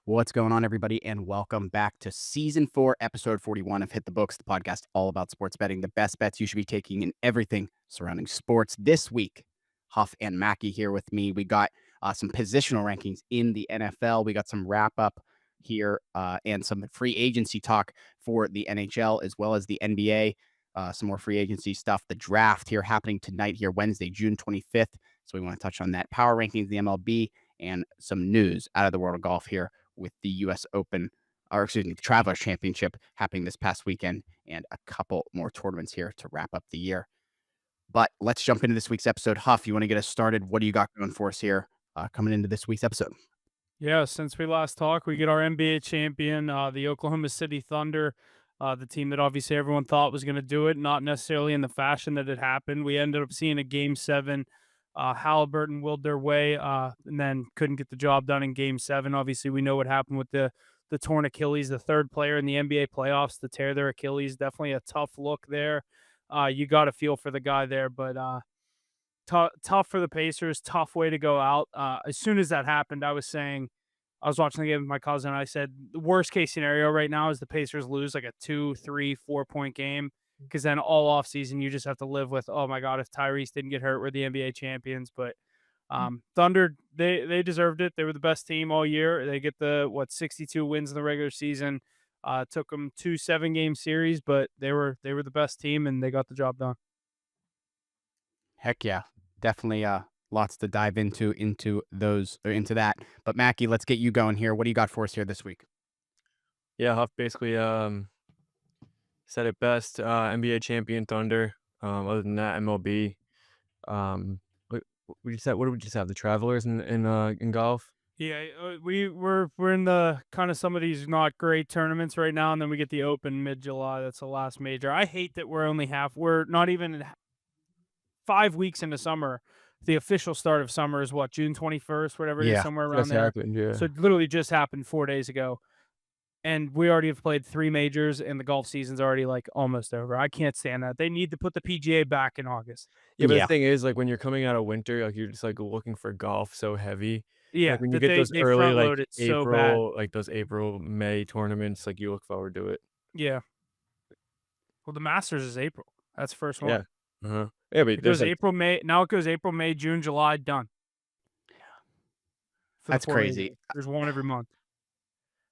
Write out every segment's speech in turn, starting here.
What's going on, everybody, and welcome back to Season 4, Episode 41 of Hit the Books, the podcast all about sports betting, the best bets you should be taking in everything surrounding sports. This week, Huff and Mackie here with me. We got some positional rankings in the NFL. We got some wrap-up here and some free agency talk for the NHL as well as the NBA. Some more free agency stuff. The draft here happening tonight here, Wednesday, June 25th. So we want to touch on that. Power rankings, the MLB, and some news out of the world of golf here with the U.S. Open, or excuse me, the Travelers Championship happening this past weekend, and a couple more tournaments here to wrap up the year. But let's jump into this week's episode. Huff, you want to get us started? What do you got going for us here coming into this week's episode? Yeah, since we last talked, we get our NBA champion, the Oklahoma City Thunder, the team that obviously everyone thought was going to do it, not necessarily in the fashion that it happened. We ended up seeing a Game 7. Halliburton willed their way and then couldn't get the job done in Game 7. Obviously, we know what happened with the torn Achilles, the third player in the NBA playoffs to tear their Achilles. Definitely a tough look there. You got to feel for the guy there, but tough for the Pacers, tough way to go out. As soon as that happened, I was watching the game with my cousin. And I said the worst case scenario right now is the Pacers lose like a 2, 3, 4 point game, because then all off season you just have to live with, oh my god, if Tyrese didn't get hurt, we're the NBA champions. But Thunder, they deserved it. They were the best team all year. They get the 62 wins in the regular season. Took them 2 7-game series, but they were the best team and they got the job done. Heck yeah, definitely lots to dive into that. But Mackie, let's get you going here. What do you got for us here this week? Yeah, Huff basically said it best. NBA champion Thunder. Other than that, MLB. What we just have? What did we just have? The Travelers in golf. Yeah, we're in the kind of some of these not great tournaments right now, and then we get the Open mid-July. That's the last major. I hate that we're not even 5 weeks into summer. The official start of summer is what, June 21st, whatever it is, somewhere around Just there. happened, yeah. So it literally just happened 4 days ago. And we already have played 3 majors, and the golf season's already like almost over. I can't stand that. They need to put the PGA back in August. Yeah, but the thing is, like, when you're coming out of winter, like, you're just like looking for golf so heavy. Yeah, Like when you that get those they early, front like load it so bad. April, like those April, May tournaments, like you look forward to it. Yeah. Well, the Masters is April. That's the first one. Yeah. Yeah, but It there's goes like, April, May. Now it goes April, May, June, July, done. For the That's 4 crazy. majors. There's one every month.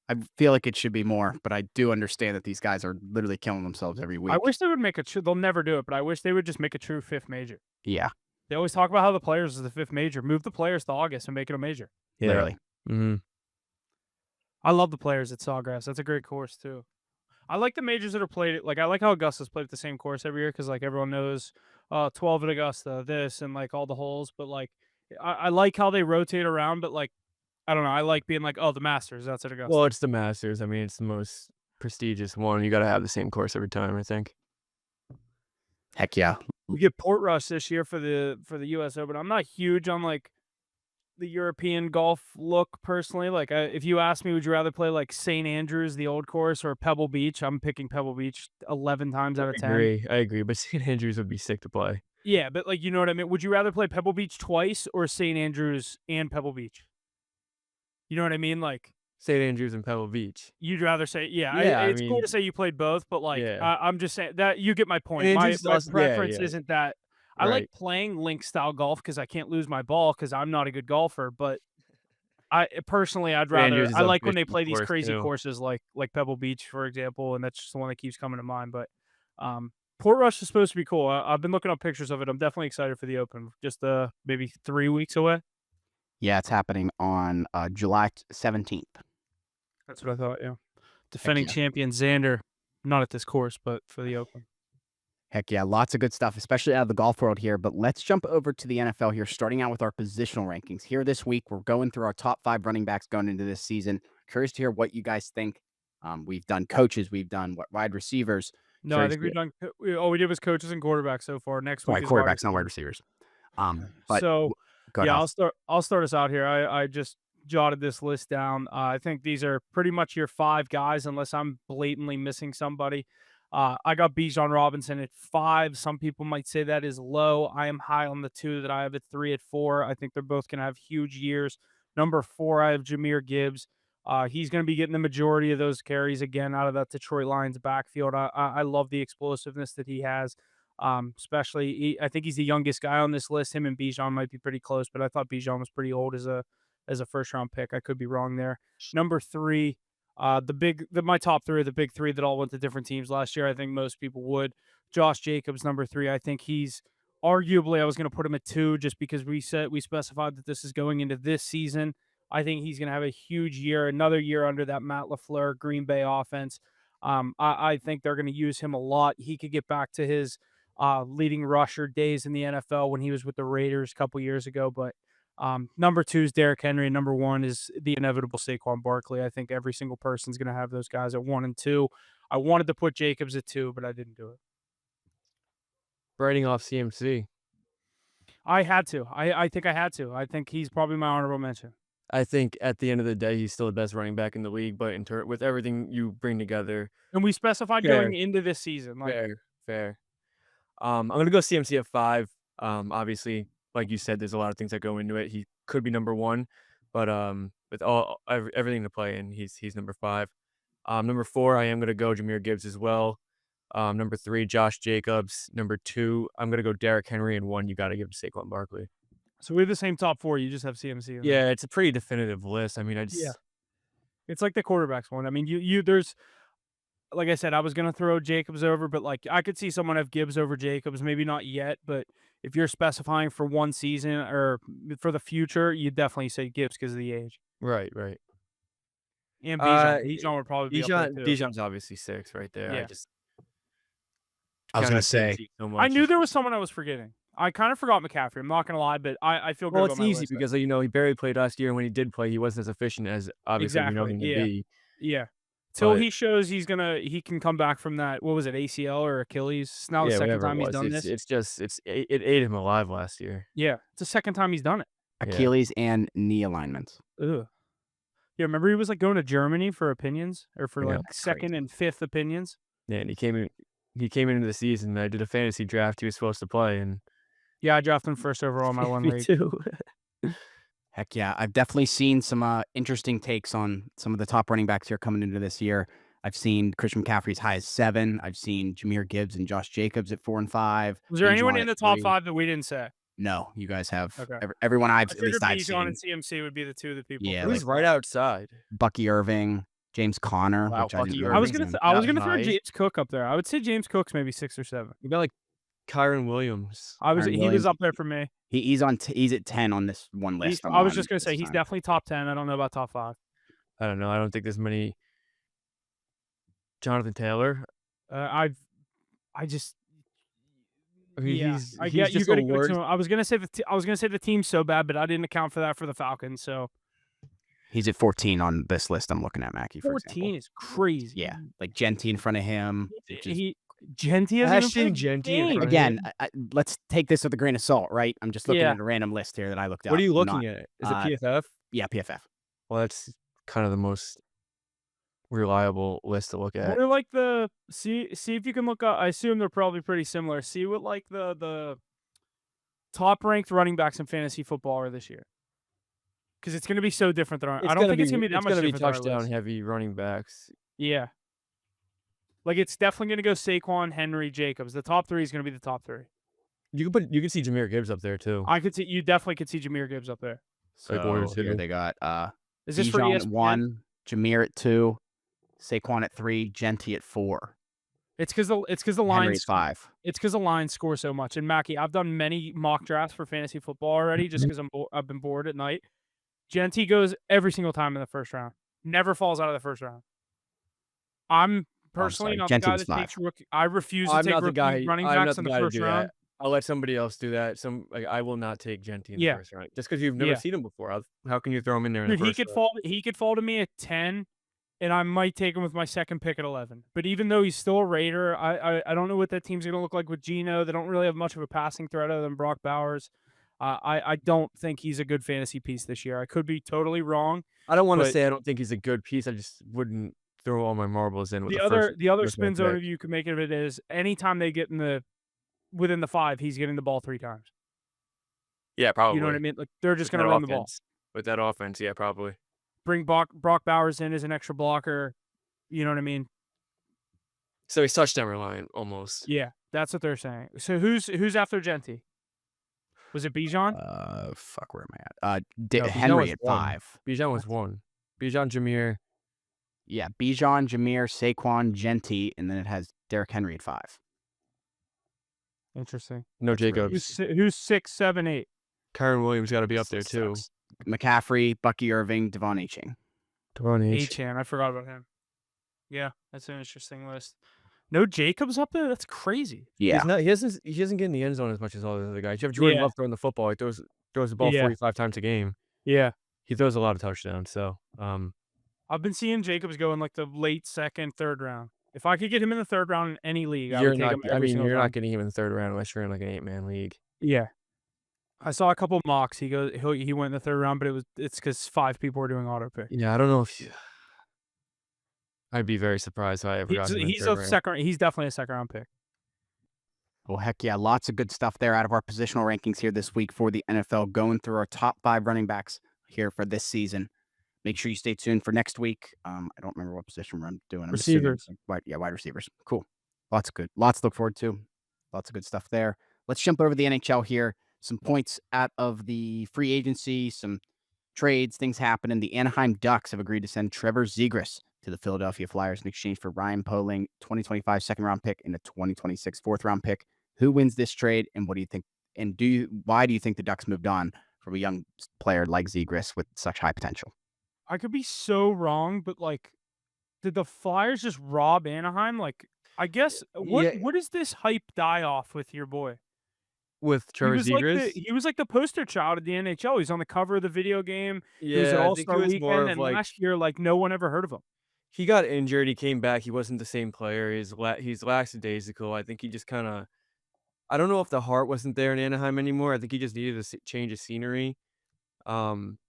I feel like it should be more, but I do understand that these guys are literally killing themselves every week. I wish they would make a true. They'll never do it, but I wish they would just make a true 5th major. Yeah, They always talk about how the Players is the 5th major. Move the Players to August and make it a major. yeah. literally. I love the Players at Sawgrass. That's a great course too. I like the majors that are played. Like, I like how Augusta's played at the same course every year, because like everyone knows 12 at Augusta, this, and like all the holes. But like I like how they rotate around. But like, I don't know. I like being like, oh, the Masters, that's at Augusta. Well, it's the Masters. I mean, it's the most prestigious one. You got to have the same course every time, I think. Heck yeah. We get Portrush this year for the U.S. Open. I'm not huge on like the European golf look personally. Like, if you ask me, would you rather play like St. Andrews, the old course, or Pebble Beach? I'm picking Pebble Beach 11 times out of 10. I agree, but St. Andrews would be sick to play. Yeah, but like, you know what I mean? Would you rather play Pebble Beach twice or St. Andrews and Pebble Beach? You know what I mean? Like, St. Andrews and Pebble Beach. you'd rather say, yeah, Yeah, it's cool to say you played both, but like, Yeah. I'm just saying that you get my point. And My Andrews also- yeah, preference yeah. isn't that. I like Right. playing link style golf because I can't lose my ball because I'm not a good golfer. But personally, I'd rather. Andrews is I a like when they risky play these course, crazy too. courses like Pebble Beach, for example, and that's just the one that keeps coming to mind. But Portrush is supposed to be cool. I've been looking up pictures of it. I'm definitely excited for the Open. Just maybe 3 weeks away. Yeah, it's happening on July 17th. That's what I thought. Yeah, defending yeah. champion Xander, not at this course, but for the Open. Heck yeah, lots of good stuff, especially out of the golf world here. But let's jump over to the NFL here, starting out with our positional rankings. Here this week, we're going through our top 5 running backs going into this season. Curious to hear what you guys think. We've done coaches, we've done wide receivers. No, I think we've done. All we did was coaches and quarterbacks so far. Next week is quarterbacks, not wide receivers. But So go ahead, yeah, Huff. I'll start us out here. I just jotted this list down. I think these are pretty much your 5 guys, unless I'm blatantly missing somebody. I got Bijan Robinson at 5. Some people might say that is low. I am high on the 2 that I have at 3 at 4. I think they're both going to have huge years. Number 4, I have Jahmyr Gibbs. He's going to be getting the majority of those carries again out of that Detroit Lions backfield. I love the explosiveness that he has. Especially, I think he's the youngest guy on this list. Him and Bijan might be pretty close, but I thought Bijan was pretty old as a first round pick. I could be wrong there. Number 3, my top 3 are the big 3 that all went to different teams last year. I think most people would. Josh Jacobs, number 3. I think he's arguably, I was going to put him at 2 just because we specified that this is going into this season. I think he's going to have a huge year, another year under that Matt LaFleur Green Bay offense. I think they're going to use him a lot. He could get back to his leading rusher days in the NFL when he was with the Raiders a couple years ago. But number 2 is Derrick Henry, and number 1 is the inevitable Saquon Barkley. I think every single person's going to have those guys at 1 and 2. I wanted to put Jacobs at 2, but I didn't do it. Writing off CMC. I had to. I think I had to. I think he's probably my honorable mention. I think at the end of the day, he's still the best running back in the league, but with everything you bring together, And we specified Fair. going into this season. Like, fair. I'm gonna go CMC at 5. Obviously, like you said, there's a lot of things that go into it. He could be number 1, but with everything to play in, he's number 5. Number 4, I am gonna go Jahmyr Gibbs as well. Number 3, Josh Jacobs. Number 2, I'm gonna go Derrick Henry, and 1, you got to give Saquon Barkley. so we have the same top 4. You just have CMC. Yeah, it's a pretty definitive list. I mean, It's like the quarterbacks one. I mean, there's, like I said, I was gonna throw Jacobs over, but like I could see someone have Gibbs over Jacobs. Maybe not yet, but if you're specifying for one season or for the future, you definitely say Gibbs because of the age. right. And Bijan would probably be up there too. Bijan's obviously 6 right there. Yeah. I was counted gonna say, CMC so I much. knew there was someone I was forgetting. I kind of forgot McCaffrey. I'm not gonna lie, but I feel good Well, about it's my easy list. because he barely played last year, and when he did play, he wasn't as efficient as obviously we know him to Exactly, be. Yeah. Till But- he shows he can come back from that. What was it, ACL or Achilles? It's now the second whatever it time he's was. done this. It ate him alive last year. Yeah, it's the second time he's done it. Achilles and knee alignments. Ugh. Yeah, remember he was like going to Germany for opinions or for Yeah, like that's second and fifth opinions. Yeah, and he came into the season. I did a fantasy draft. He was supposed to play, and Yeah, I drafted him first overall in my one me league. too. Heck yeah. I've definitely seen some interesting takes on some of the top running backs here coming into this year. I've seen Christian McCaffrey as high as 7. I've seen Jahmyr Gibbs and Josh Jacobs at 4 and 5. Was there anyone Bijan in at the top 3. 5 that we didn't say? No, you guys have Okay. everyone I at figured least I've Bijan seen. and CMC would be the 2 that people. Yeah, Who's like- right outside? Bucky Irving, James Conner. Wow, which I Bucky didn't Irving. I was realize gonna him. I was That gonna throw high? James Cook up there. I would say James Cook's maybe 6 or 7. You got like Kyron Williams. Kyron He was Williams. up there for me. He's at 10 on this one list. I was just gonna this say he's time. definitely top 10. I don't know about top 5. I don't know. I don't think there's many. Jonathan Taylor. I mean, yeah, he's I get you just gotta the give it to worst. him. I was gonna say the team's so bad, but I didn't account for that for the Falcons. So He's at 14 on this list I'm looking at, Mackie, for 14 example. is crazy. Yeah, like Genty in front of him. It just- Genty has Ashton even Genty in front of Again, let's take this with a grain of salt, right? I'm just looking Yeah. at a random list here that I looked up. What are you I'm looking not- at? Is it PFF? Yeah, PFF. Well, that's kind of the most reliable list to look at. What are like the see if you can look up. I assume they're probably pretty similar. See what like the top ranked running backs in fantasy football are this year. Because it's going to be so different than our. I don't think it's going to be that much different than our touchdown list. heavy running backs. Yeah. Like it's definitely going to go Saquon, Henry, Jacobs. The top 3 is going to be the top 3. You can see Jahmyr Gibbs up there too. You definitely could see Jahmyr Gibbs up there. Like Warriors So here too. they got Is this for Bijan at ESPN? 1, Jahmyr at 2, Saquon at 3, Genty at 4, It's because the Henry Lions at 5. It's because the Lions score so much. And Mackie, I've done many mock drafts for fantasy football already, just because I've been bored at night. Genty goes every single time in the first round. Never falls out of the first round. I'm personally sorry, not the Genty guy was that 5. takes rookie. I refuse to I'm take not the rookie guy. running I'm not backs the in the guy to first do round. that. I'll let somebody else do that. I will not take Genty in the Yeah. first round just because you've never Yeah. seen him before. How can you throw him in there in Dude, the he first could round? fall. He could fall to me at 10, and I might take him with my second pick at 11. But even though he's still a Raider, I don't know what that team's gonna look like with Geno. They don't really have much of a passing threat other than Brock Bowers. I don't think he's a good fantasy piece this year. I could be totally wrong. I don't want to but- say I don't think he's a good piece. I just wouldn't throw all my marbles in with The the other first. the other first spin round zone pick. of you can make of it is anytime they get within the 5, he's getting the ball 3 times. Yeah, probably. You know what I mean? Like they're just With gonna that run the ball. offense. With that offense, yeah, probably. bring Brock Bowers in as an extra blocker. You know what I mean? So he's touchdown reliant almost. Yeah, that's what they're saying. So who's after Genty? Was it Bijan? Fuck, where am I at? No, Bijan Henry was at 1. 5. Bijan was 1. Bijan, Jameer. Yeah, Bijan, Jameer, Saquon, Genty, and then it has Derrick Henry at 5. Interesting. No That's really Jacobs. Who's 6, 7, 8? Kyron Williams got to be up there too. Sucks. McCaffrey, Bucky Irving, Devon Aching. Devon Achan, I forgot about him. Yeah, that's an interesting list. No Jacobs up there? That's crazy. Yeah. He doesn't get in the end zone as much as all the other guys. You have Jordan Yeah. Love throwing the football. He throws the ball Yeah. 45 times a game. Yeah. He throws a lot of touchdowns. So I've been seeing Jacobs go in like the late 2nd, 3rd round. If I could get him in the 3rd round in any league, I would take him every single you're time. not getting him in the 3rd round unless you're in like an 8-man league. Yeah. I saw a couple mocks. He went in the 3rd round, but it's because 5 people were doing auto pick. Yeah, I don't know if I'd be very surprised if I ever got him in the He's 3rd a round. second. He's definitely a 2nd round pick. Well, heck yeah, lots of good stuff there out of our positional rankings here this week for the NFL, going through our top 5 running backs here for this season. Make sure you stay tuned for next week. I don't remember what position we're doing. I'm Receivers. Wide receivers. Cool. Lots to look forward to. Lots of good stuff there. Let's jump over to the NHL here. Some points out of the free agency, some trades, things happening. The Anaheim Ducks have agreed to send Trevor Zegras to the Philadelphia Flyers in exchange for Ryan Poehling, 2025 second-round pick and a 2026 fourth-round pick. Who wins this trade, and what do you think? And why do you think the Ducks moved on from a young player like Zegras with such high potential? I could be so wrong, but like, did the Flyers just rob Anaheim? Like, I guess what is this hype die off with your boy? With Trevor Zegras? He was like the poster child of the NHL. He's on the cover of the video game. He was at Yeah, I think All-Star he was more Weekend, of and like last year, like, no one ever heard of him. he got injured. He came back. He wasn't the same player. He's lackadaisical. I think he just kind of. I don't know if the heart wasn't there in Anaheim anymore. I think he just needed a change of scenery. But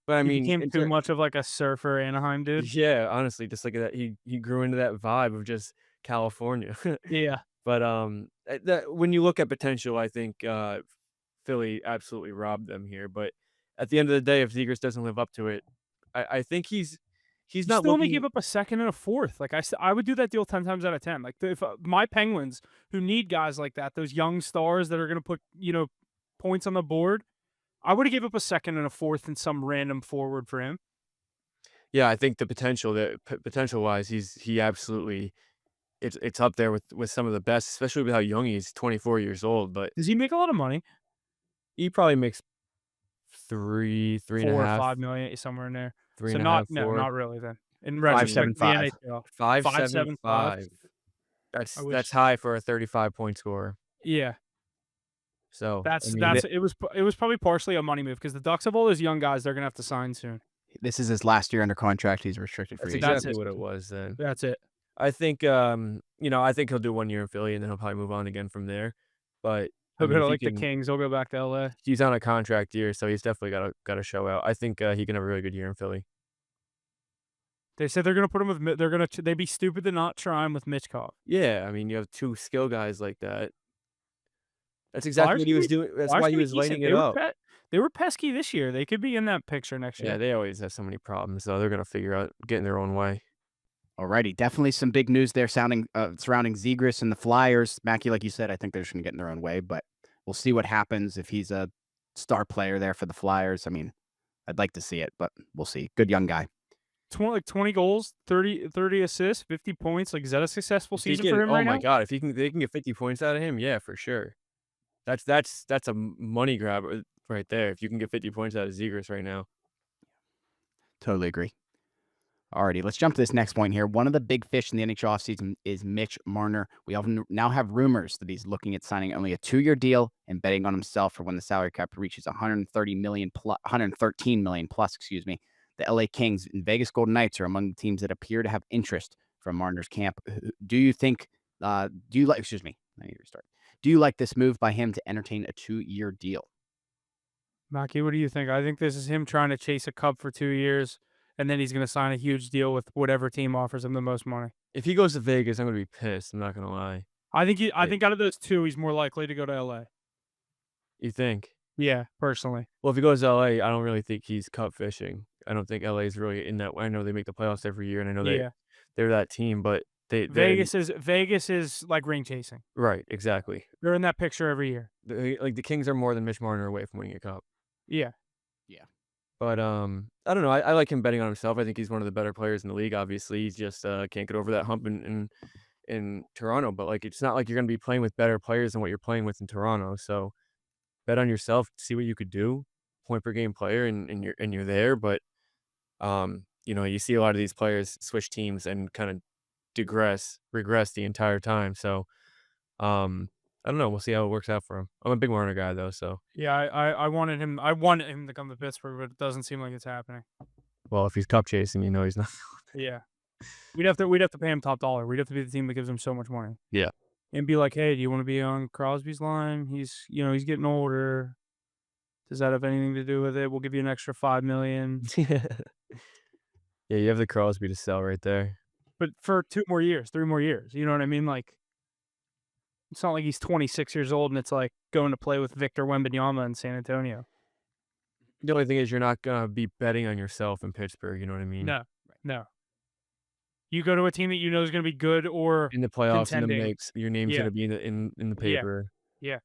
I He mean, became too much of like a surfer Anaheim dude. yeah, honestly, just like that, he grew into that vibe of just California. Yeah. But that when you look at potential, I think Philly absolutely robbed them here. But at the end of the day, if Zegras doesn't live up to it, I think he's not still only looking. give up a second and a fourth. Like I would do that deal 10 times out of 10. Like if my Penguins, who need guys like that, those young stars that are going to put points on the board, I would have gave up a second and a fourth and some random forward for him. Yeah, I think the potential wise, he absolutely. It's up there with some of the best, especially with how young he is, 24 years old. But Does he make a lot of money? he probably makes 3 4 and a or half, 5 million, somewhere in there. 3 So and a half, not 4. not really then. In retrospect, the 5.75. NHL. 5.75. That's high for a 35-point scorer. Yeah. So it was probably partially a money move because the Ducks have all those young guys they're gonna have to sign soon. This is his last year under contract. He's a restricted free that's agent. exactly what it was then. That's it. I think I think he'll do 1 year in Philly and then he'll probably move on again from there. But He'll I mean, go to if like he the can- Kings. He'll go back to LA. He's on a contract year, so he's definitely got to show out. I think he can have a really good year in Philly. They said they're gonna put him with. They'd be stupid to not try him with Mitchkov. Yeah, I mean, you have 2 skill guys like that. That's exactly Flyers what he was could be- doing. That's Flyers why could he be was decent. lighting it up. They were pesky this year. They could be in that picture next year. Yeah, they always have so many problems, so they're gonna figure out getting their own way. Alrighty, definitely some big news there surrounding Zegras and the Flyers. Mackie, like you said, I think they're just going to get in their own way, but we'll see what happens if he's a star player there for the Flyers. I mean, I'd like to see it, but we'll see. Good young guy. 20 goals, 30 assists, 50 points. Like, is that a successful If he season can- for him oh right my now? god, if they can get 50 points out of him, yeah, for sure. That's a money grab right there. If you can get 50 points out of Zegras right now. Totally agree. Alrighty, let's jump to this next point here. One of the big fish in the NHL offseason is Mitch Marner. We now have rumors that he's looking at signing only a 2-year deal and betting on himself for when the salary cap reaches 113 million plus. Excuse me. The LA Kings and Vegas Golden Knights are among the teams that appear to have interest from Marner's camp. Do you think? Excuse me. I need to restart. Do you like this move by him to entertain a 2-year deal? Mackie, what do you think? I think this is him trying to chase a cup for 2 years, and then he's going to sign a huge deal with whatever team offers him the most money. If he goes to Vegas, I'm gonna be pissed. I'm not gonna lie. I think out of those two, he's more likely to go to LA. You think? Yeah, personally. Well, if he goes to LA, I don't really think he's cup fishing. I don't think LA is really in that. I know they make the playoffs every year, and I know Yeah. they're that team, but they're Vegas is like ring chasing. right, exactly. They're in that picture every year. Like the Kings are more than Mitch Marner away from winning a cup. Yeah. Yeah. But I don't know. I like him betting on himself. I think he's one of the better players in the league. Obviously, he's just can't get over that hump in Toronto. But like, it's not like you're going to be playing with better players than what you're playing with in Toronto. So bet on yourself, see what you could do, point per game player, and you're there. But you see a lot of these players switch teams and kind of regress the entire time. So I don't know. We'll see how it works out for him. I'm a big Marner guy though, so Yeah, I wanted him to come to Pittsburgh, but it doesn't seem like it's happening. well, if he's cup chasing, he's not. Yeah. We'd have to pay him top dollar. We'd have to be the team that gives him so much money. Yeah. And be like, "Hey, do you want to be on Crosby's line? He's getting older. Does that have anything to do with it? We'll give you an extra $5 million." Yeah, you have the Crosby to sell right there. But for 2 more years, 3 more years, you know what I mean? Like, it's not like he's 26 years old and it's like going to play with Victor Wembanyama in San Antonio. The only thing is you're not gonna be betting on yourself in Pittsburgh. You know what I mean? No. You go to a team that you know is going to be good or In the playoffs, in the contending. mix, your name's Yeah. gonna be in the paper. Yeah.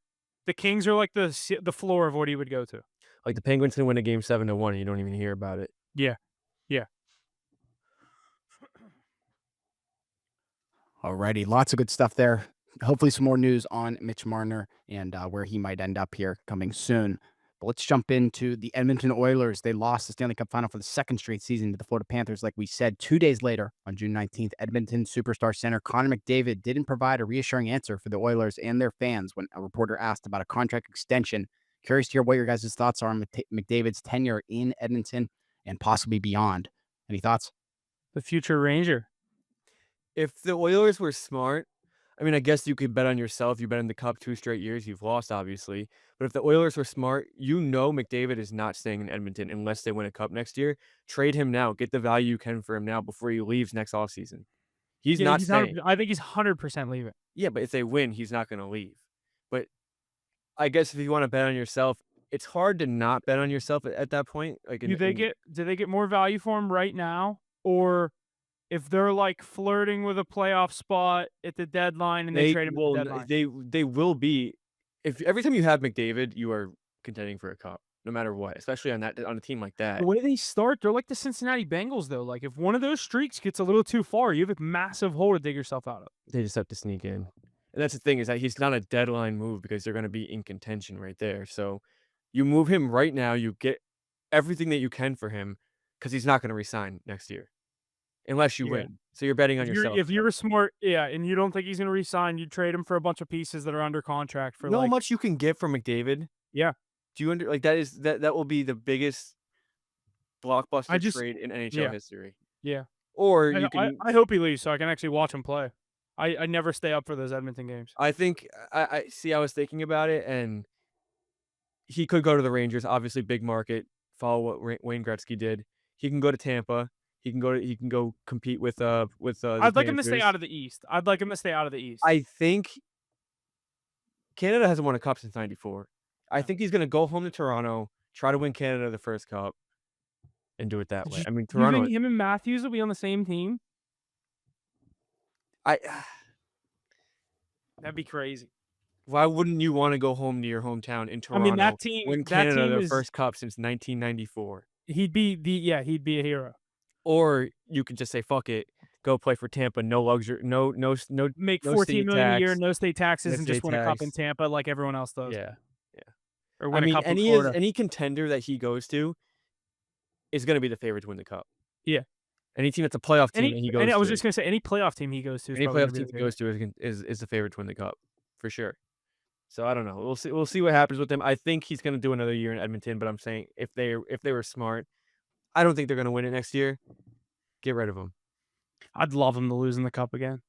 The Kings are like the floor of what he would go to. Like the Penguins can win a game 7-1, and you don't even hear about it. Yeah. Alrighty, lots of good stuff there. Hopefully some more news on Mitch Marner and where he might end up here coming soon. But let's jump into the Edmonton Oilers. They lost the Stanley Cup final for the second straight season to the Florida Panthers. Like we said, 2 days later, on June 19th, Edmonton superstar center Connor McDavid didn't provide a reassuring answer for the Oilers and their fans when a reporter asked about a contract extension. Curious to hear what your guys' thoughts are on McDavid's tenure in Edmonton and possibly beyond. Any thoughts? The future Ranger. If the Oilers were smart, I mean, I guess you could bet on yourself. You bet in the Cup 2 straight years. You've lost, obviously. But if the Oilers were smart, McDavid is not staying in Edmonton unless they win a Cup next year. Trade him now. Get the value you can for him now before he leaves next offseason. He's not staying. I think he's 100% leaving. Yeah, but if they win, he's not going to leave. But I guess if you want to bet on yourself, it's hard to not bet on yourself at that point. Like, Do they get more value for him right now, or if they're like flirting with a playoff spot at the deadline and they trade him at the deadline? They will be. If every time you have McDavid, you are contending for a cup, no matter what. Especially on a team like that. The way they start, they're like the Cincinnati Bengals, though. Like if one of those streaks gets a little too far, you have a massive hole to dig yourself out of. They just have to sneak in, and that's the thing is that he's not a deadline move because they're going to be in contention right there. So you move him right now, you get everything that you can for him because he's not going to resign next year. Unless you win. So you're betting on yourself. If you're smart, and you don't think he's going to resign, you trade him for a bunch of pieces that are under contract for You know how much you can get from McDavid? Yeah. Do you that will be the biggest blockbuster trade in NHL history. Yeah. Or I hope he leaves so I can actually watch him play. I never stay up for those Edmonton games. I think I was thinking about it, and he could go to the Rangers, obviously big market, follow what Wayne Gretzky did. He can go to Tampa. He can go compete with the I'd like him to stay Panthers. out of the East. I think Canada hasn't won a cup since '94. I think he's going to go home to Toronto, try to win Canada the first cup, and do it that way. I mean, Toronto. You think him and Matthews will be on the same team? That'd be crazy. Why wouldn't you want to go home to your hometown in Toronto? I mean, that team win Canada their first cup since 1994. He'd be a hero. Or you could just say, fuck it, go play for Tampa, no luxury, no make no $14 million a year, tax, no state taxes, no and just state win a cup in tax. Tampa like everyone else does. Yeah. Or win a cup in Florida. Any contender that he goes to is going to be the favorite to win the cup. Yeah. Any team that's a playoff team that he goes to. I was just going to say, any playoff team he goes to. Any playoff team he goes to is the favorite to win the cup, for sure. So I don't know. We'll see what happens with him. I think he's going to do another year in Edmonton, but I'm saying if they were smart, I don't think they're going to win it next year. Get rid of him. I'd love him to lose in the cup again.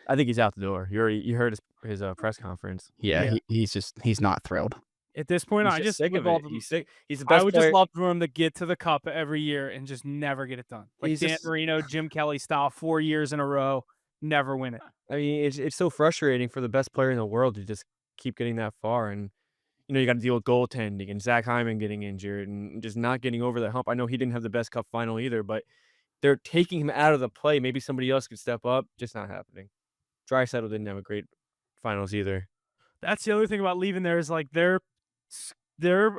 I think he's out the door. You heard his press conference. Yeah. He's not thrilled. At this point, He's I just sick of love it. him. He's sick. He's the best I would player. just love for him to get to the cup every year and just never get it done. Like Dan Marino, Jim Kelly style, 4 years in a row, never win it. I mean, it's so frustrating for the best player in the world to just keep getting that far. And you got to deal with goaltending and Zach Hyman getting injured and just not getting over that hump. I know he didn't have the best cup final either, but they're taking him out of the play. Maybe somebody else could step up. Just not happening. Draisaitl didn't have a great finals either. That's the other thing about leaving there is like their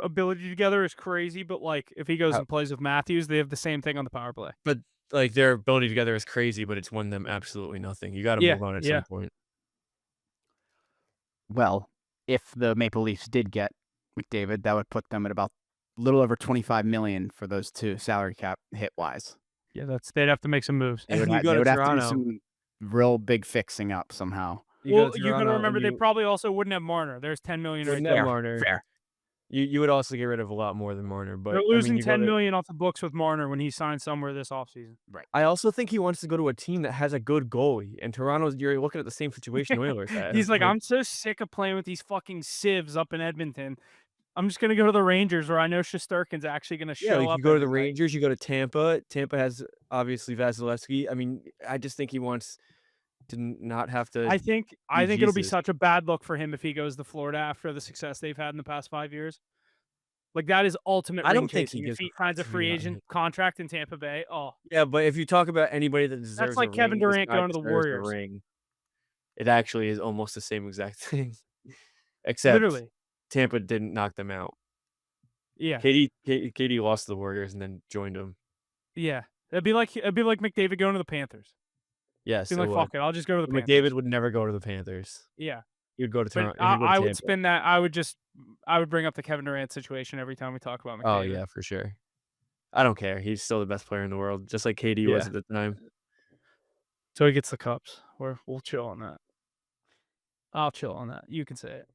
ability together is crazy, but like if he goes How- and plays with Matthews, they have the same thing on the power play. But like their ability together is crazy, but it's won them absolutely nothing. You got to Yeah, move on at yeah. some point. Well, if the Maple Leafs did get McDavid, that would put them at about a little over 25 million for those two salary cap hit wise. Yeah, they'd have to make some moves. They would, You ha- go they to would have to do Toronto. some real big fixing up somehow. Well, you got to remember they probably also wouldn't have Marner. There's 10 million right Wouldn't there. have Marner. Fair. You would also get rid of a lot more than Marner, but They're I losing mean, you 10 million off the books with Marner when he signed somewhere this offseason. I also think he wants to go to a team that has a good goalie, and Toronto's. You're looking at the same situation Oilers had. He's like, I'm so sick of playing with these fucking sieves up in Edmonton. I'm just gonna go to the Rangers where I know Shesterkin's actually gonna yeah, show like up. you go to the every night. Rangers, you go to Tampa. Tampa has obviously Vasilevsky. I mean, I just think he wants to not have to. I think it'll be Jesus. such a bad look for him if he goes to Florida after the success they've had in the past 5 years. Like that is ultimate. I ring don't think he chasing. gives If a he signs a fuck, to be free honest. agent contract in Tampa Bay. Oh, Yeah, but if you talk about anybody that deserves like a Kevin ring, this Durant guy going to the deserves a Warriors. ring. It actually is almost the same exact thing, except literally. Tampa didn't knock them out. Yeah, KD lost to the Warriors and then joined them. yeah. It'd be like McDavid going to the Panthers. Yes, Being like, it fuck would. it, I'll just go to the McDavid Panthers. would never go to the Panthers. Yeah, He would go to but Toronto. He would go to I would Tampa. spin that. I would bring up the Kevin Durant situation every time we talk about McDavid. Oh yeah, for sure. I don't care. He's still the best player in the world, just like KD was Yeah. at the time. So he gets the cups. We'll chill on that. I'll chill on that. You can say it.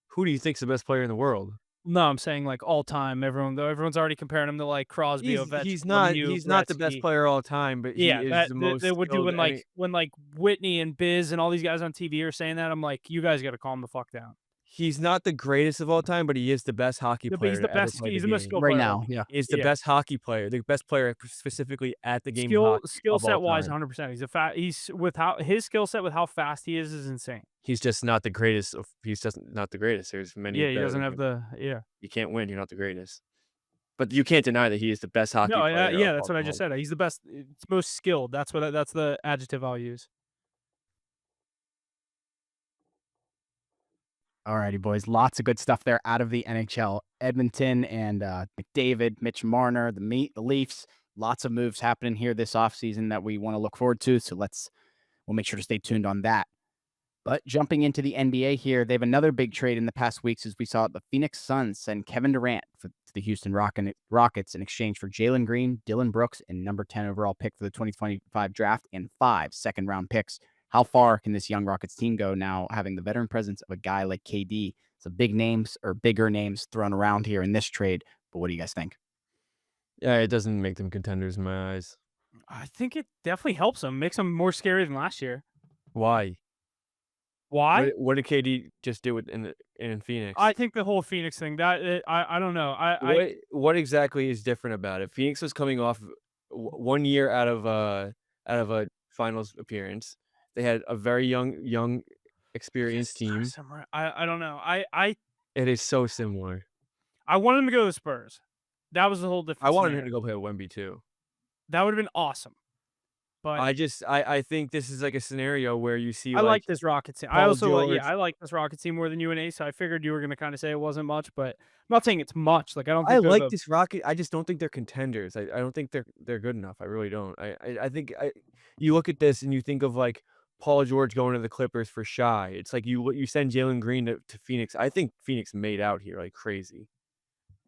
Who do you think's the best player in the world? No, I'm saying like all time. Everyone's already comparing him to like Crosby, Ovechkin. He's not the best Gretzky. player all time, but he is the most they would do skilled. when like Whitney and Biz and all these guys on TV are saying that. I'm like, you guys got to calm the fuck down. He's not the greatest of all time, but he is the best hockey Yeah, but player. he's the to ever best. play He's the the most game. skilled Right player. now, yeah. He's the Yeah. best hockey player, the best player specifically at the game. of Skill all set wise, time. 100%. He's with how his skill set with how fast he is insane. He's just not the greatest. He's just not the greatest. There's many. Yeah, he better doesn't than have him. the You can't win. You're not the greatest. But you can't deny that he is the best hockey No, player. yeah, of that's all what I just time. said. He's the best. It's most skilled. That's the adjective I'll use. Alrighty, boys. Lots of good stuff there out of the NHL. Edmonton and McDavid, Mitch Marner, the Leafs. Lots of moves happening here this offseason that we want to look forward to. So we'll make sure to stay tuned on that. But jumping into the NBA here, they have another big trade in the past weeks as we saw the Phoenix Suns send Kevin Durant to the Houston Rockets in exchange for Jalen Green, Dylan Brooks, and number 10 overall pick for the 2025 draft and 5 second-round picks. How far can this young Rockets team go now having the veteran presence of a guy like KD? Some big names or bigger names thrown around here in this trade. But what do you guys think? Yeah, it doesn't make them contenders in my eyes. I think it definitely helps them. Makes them more scary than last year. Why? Why? What did KD just do in Phoenix? I think the whole Phoenix thing. I don't know. What exactly is different about it? Phoenix was coming off 1 year out of a finals appearance. They had a very young, experienced team. I don't know. It is so similar. I wanted him to go to the Spurs. That was a whole different. I wanted him scenario. to go play with Wemby too. That would have been awesome. But I think this is like a scenario where you see. I like this Rockets team. I Paul also George. I like this Rockets team more than you and Ace. So I figured you were gonna kind of say it wasn't much, but I'm not saying it's much. Like I don't. Think I they're like the- this Rocket. I just don't think they're contenders. I don't think they're good enough. I really don't. I think you look at this and you think of like Paul George going to the Clippers for Shy. It's like you send Jalen Green to Phoenix. I think Phoenix made out here like crazy.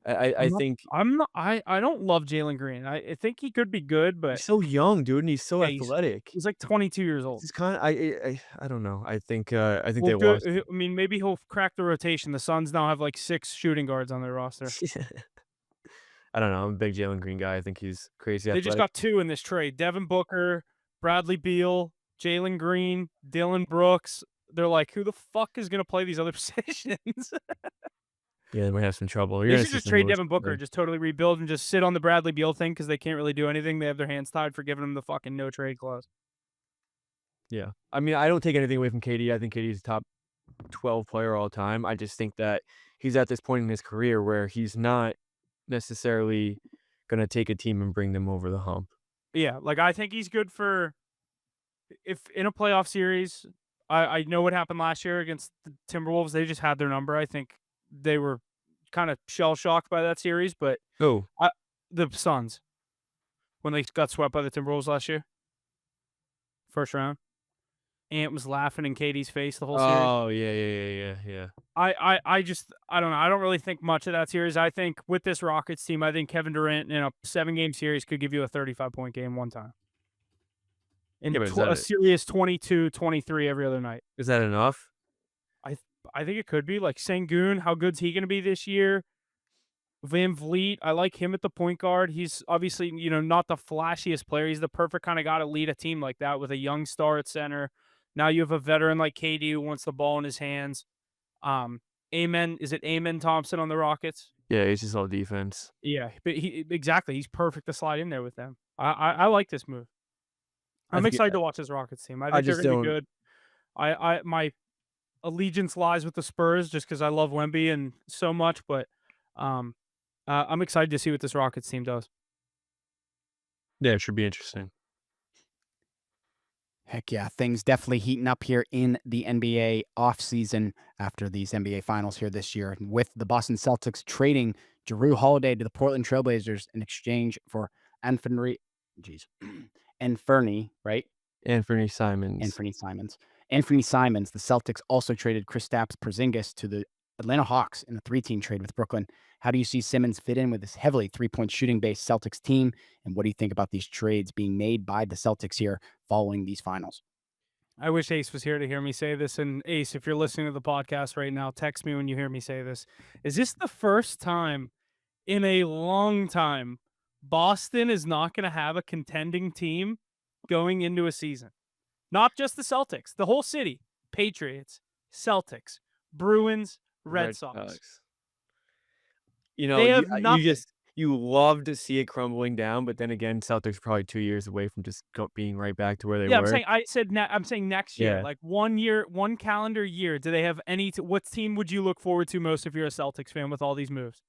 I think I don't love Jalen Green. I think he could be good, but he's so young, dude, and he's so Yeah, athletic. he's like 22 years old. He's kind of I don't know. I think they Well, lost. I mean, maybe he'll crack the rotation. The Suns now have like 6 shooting guards on their roster. I don't know. I'm a big Jalen Green guy. I think he's crazy They athletic. just got 2 in this trade: Devin Booker, Bradley Beal, Jalen Green, Dylan Brooks. They're like, who the fuck is gonna play these other positions? Yeah, they might have some trouble. You're They gonna should see just some trade moves Devin Booker, there. just totally rebuild and just sit on the Bradley Beal thing because they can't really do anything. They have their hands tied for giving him the fucking no trade clause. Yeah. I mean, I don't take anything away from KD. I think KD is a top 12 player all time. I just think that he's at this point in his career where he's not necessarily gonna take a team and bring them over the hump. Yeah, like, I think he's good for if in a playoff series. I know what happened last year against the Timberwolves. They just had their number. I think they were kinda shell-shocked by that series, but Oh. I the Suns, when they got swept by the Timberwolves last year, first round. Ant was laughing in KD's face the whole series. Oh, yeah. I don't know. I don't really think much of that series. I think with this Rockets team, I think Kevin Durant in a 7-game series could give you a 35-point game one time. Yeah, And but is a that serious 22, 23 every other night. is that enough? I th I think it could be. Like, Sengun, how good's he gonna be this year? Van Vliet, I like him at the point guard. He's obviously, not the flashiest player. He's the perfect kind of guy to lead a team like that with a young star at center. Now you have a veteran like KD who wants the ball in his hands. Is it Amen Thompson on the Rockets? Yeah, it's just all defense. Yeah, but exactly. He's perfect to slide in there with them. I like this move. I I'm think excited to watch this Rockets team. I I think they're just gonna be don't good. My allegiance lies with the Spurs just because I love Wemby and so much, but um, I'm excited to see what this Rockets team does. Yeah, it should be interesting. Heck yeah, things definitely heating up here in the NBA offseason after these NBA finals here this year, and with the Boston Celtics trading Jrue Holiday to the Portland Trailblazers in exchange for Anthony, geez, Anthony, right? Anthony Simons. Anthony Simons. Anthony Simons, the Celtics also traded Kristaps Porzingis to the Atlanta Hawks in a 3-team trade with Brooklyn. How do you see Simmons fit in with this heavily 3-point shooting-based Celtics team? And what do you think about these trades being made by the Celtics here following these finals? I wish Ace was here to hear me say this. And Ace, if you're listening to the podcast right now, text me when you hear me say this. Is this the first time in a long time Boston is not going to have a contending team going into a season? Not just the Celtics, the whole city. Patriots, Celtics, Bruins, Red Sox. You know, They you have nothing. you love to see it crumbling down, but then again, Celtics probably 2 years away from just being right back to where they Yeah, were. I'm saying next year, Yeah. like 1 year, 1 calendar year. Do they have any? What team would you look forward to most if you're a Celtics fan with all these moves,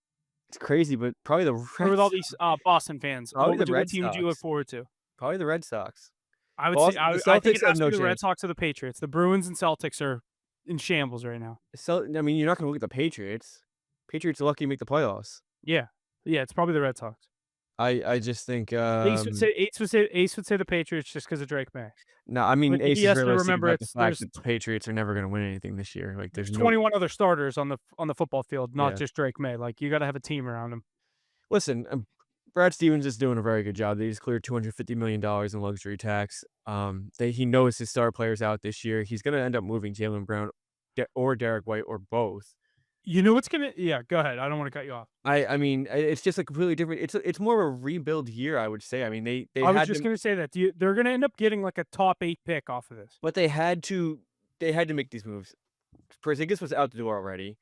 It's crazy, but probably the or Red with all Sox. these Boston fans? Probably the What Red team would you look Sox. forward to? Probably the Red Sox. I would say The I think Celtics it have has to no be the Red chance. Sox or the Patriots. The Bruins and Celtics are in shambles right now. I mean, you're not gonna look at the Patriots. Patriots are lucky to make the playoffs. Yeah, it's probably the Red Sox. I just think, Ace would say the Patriots just because of Drake May. no, I mean, But Ace he is has to realistic remember about the fact that the Patriots are never gonna win anything this year. Like, there's there's no 21 other starters on the football field, not Yeah. just Drake May. Like, you got to have a team around him. Listen, Brad Stevens is doing a very good job. They just cleared $250 million in luxury tax. He knows his star players out this year. He's gonna end up moving Jaylen Brown or Derek White or both. You know what's gonna? Yeah, go ahead. I don't want to cut you off. I mean, it's just a completely different. It's more of a rebuild year, I would say. I mean, they I was had just to, gonna say that they're gonna end up getting like a top 8 pick off of this. but they had to make these moves. Porzingis was out the door already.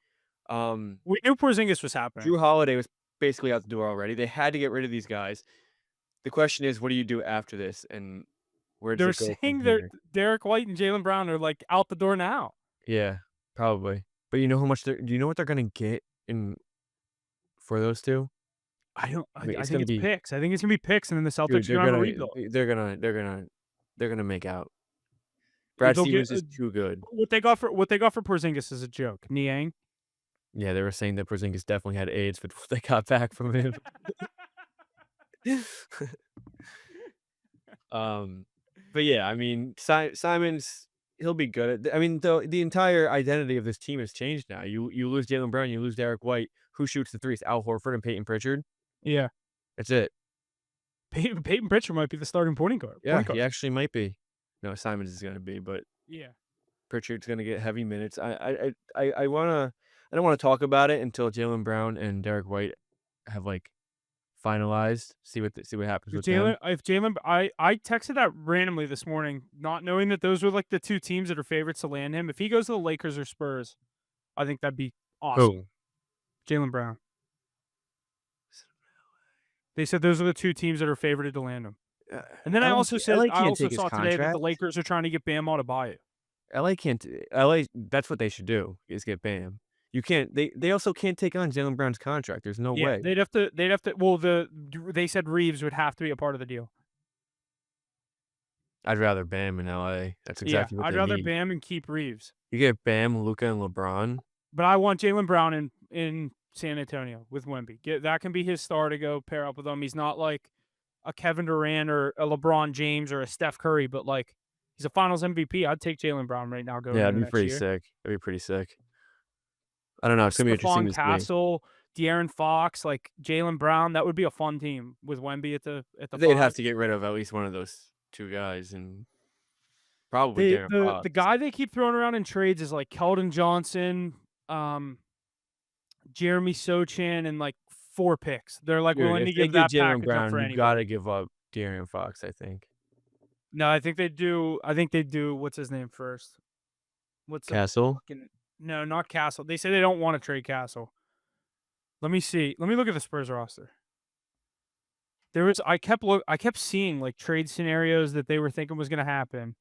We knew Porzingis was happening. Drew Holiday was basically out the door already. They had to get rid of these guys. The question is, what do you do after this, and where does They're it go saying from that here? Derek White and Jaylen Brown are like out the door now. Yeah, probably. But you know how much do you know what they're gonna get in for those two? I don't. I mean, I it's think gonna it's be picks. I think it's gonna be picks, and then the dude. Celtics are gonna have a rebuild. They're gonna make out. Brad They'll get Stevens is too good. what they got for Porzingis is a joke. Niang. Yeah, they were saying that Porzingis definitely had AIDS, but what they got back from him. But yeah, I mean, Simons, he'll be good. I mean, the entire identity of this team has changed now. You lose Jaylen Brown, you lose Derek White. Who shoots the threes? Al Horford and Peyton Pritchard. Yeah, That's it. Peyton Pritchard might be the starting point guard. Yeah, he actually might be. No, Simons is going to be, but Yeah. Pritchard's going to get heavy minutes. I don't want to talk about it until Jaylen Brown and Derek White have like finalized. See what happens with them. I texted that randomly this morning, not knowing that those were like the two teams that are favorites to land him. If he goes to the Lakers or Spurs, I think that'd be awesome. Who? Jaylen Brown. They said those are the two teams that are favored to land him. And then I also said LA I can't also take his saw today that the contract. Lakers are trying to get Bam Adebayo. LA can't. LA. That's what they should do. Is get Bam. You can't. They also can't take on Jaylen Brown's contract. There's no Yeah, way. they'd have to. Well, they said Reeves would have to be a part of the deal. I'd rather Bam in LA. That's Yeah, exactly what I'd they rather need. Bam and keep Reeves, You get Bam, Luka, and LeBron. but I want Jaylen Brown in San Antonio with Wemby. That can be his star to go pair up with him. He's not like a Kevin Durant or a LeBron James or a Steph Curry, but like he's a Finals MVP. I'd take Jaylen Brown right now going Yeah, into that'd be next pretty year. sick. That'd be pretty sick. I don't know. It's gonna be interesting Stephon to see. Castle, De'Aaron Fox, like Jaylen Brown. That would be a fun team with Wemby at the They'd have five. to get rid of at least one of those two guys, and probably De'Aaron The Fox. guy they keep throwing around in trades is like Keldon Johnson, Jeremy Sochan, and like 4 picks. They're like Dude, willing to if they give get that Jaylen package up Brown, for you anybody. gotta give up De'Aaron Fox. I think No, I think they do. What's his name first? What's the Castle. fucking? No, not Castle. They say they don't want to trade Castle. Let me see. Let me look at the Spurs roster. I kept seeing like trade scenarios that they were thinking was going to happen.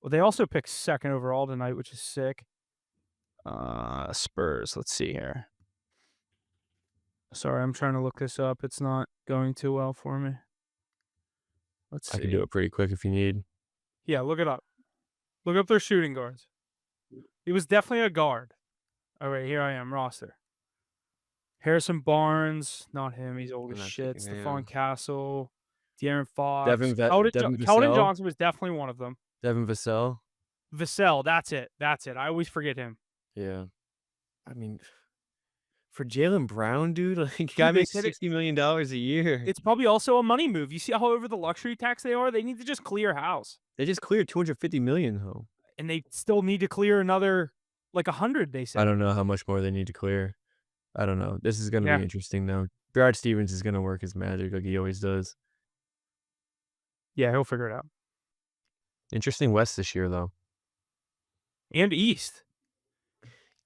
Well, they also picked 2nd overall tonight, which is sick. Spurs. Let's see here. Sorry, I'm trying to look this up. It's not going too well for me. Let's see. I can do it pretty quick if you need. Yeah, look it up. Look up their shooting guards. He was definitely a guard. All right, here I am, roster. Harrison Barnes, not him. He's old I'm as not shit. taking him. Stephon Castle, De'Aaron Fox. Devin Keldon Vassell? Johnson was definitely one of them. Devin Vassell. Vassell, that's it. I always forget him. Yeah, I mean, for Jaylen Brown, dude, like Dude, guy they makes said it- $60 million a year. It's probably also a money move. You see how over the luxury tax they are? They need to just clear house. They just cleared $250 million though. And they still need to clear another like 100, they said. I don't know how much more they need to clear. I don't know. This is gonna Yeah. be interesting though. Brad Stevens is gonna work his magic like he always does. Yeah, he'll figure it out. Interesting West this year though. And East.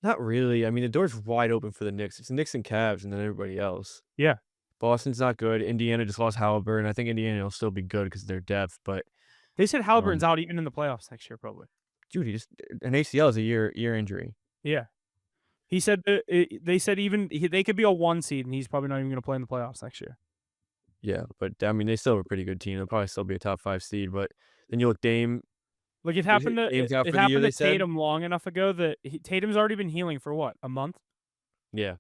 Not really. I mean, the door's wide open for the Knicks. It's Knicks and Cavs, and then everybody else. Yeah. Boston's not good. Indiana just lost Halliburton. I think Indiana will still be good because of their depth. But They said Halliburton's out even in the playoffs next year, probably. dude, an ACL is a year injury. Yeah. He said they said they could be a 1 seed, and he's probably not even going to play in the playoffs next year. Yeah, but I mean, they still have a pretty good team. They'll probably still be a top 5 seed. But then you look Dame. Like it happened to Dame's out it for the year, happened they to said? Tatum long enough ago that Tatum's already been healing for what, a month? Yeah.